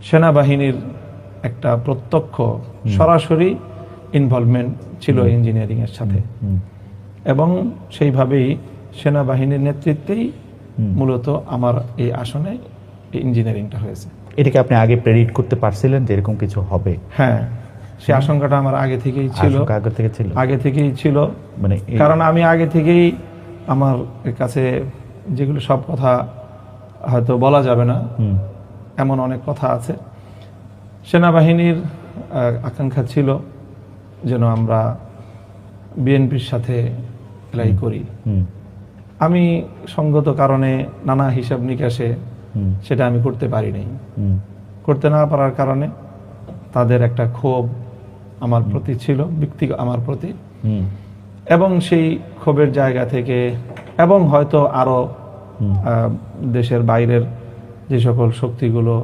সেনাবাহিনীর একটা প্রত্যক্ষ সরাসরি ইনভলভমেন্ট ছিল ইঞ্জিনিয়ারিং এর সাথে, এবং সেইভাবেই সেনাবাহিনীর নেতৃত্বেই মূলত আমার এই আসনে ইঞ্জিনিয়ারিংটা হয়েছে। এটাকে আপনি আগে প্রেডিক্ট করতে পারছিলেন যে এরকম কিছু হবে? হ্যাঁ, সেই আশঙ্কাটা আমার আগে থেকেই ছিল। আগে থেকেই ছিল, মানে কারণ আমি আগে থেকেই আমার কাছে যেগুলো সব কথা হয়তো বলা যাবে না, এমন অনেক কথা আছে। সেনাবাহিনীর আকাঙ্ক্ষা ছিল যেন আমরা বিএনপির সাথে এলাই করি। আমি সঙ্গত কারণে নানা হিসাব নিকাশে সেটা আমি করতে পারি নাই। করতে না পারার কারণে তাদের একটা ক্ষোভ আমার প্রতি ছিল, ব্যক্তিগত আমার প্রতি, এবং সেই ক্ষোভের জায়গা থেকে এবং হয়তো আরো দেশের বাইরের যে সকল শক্তিগুলো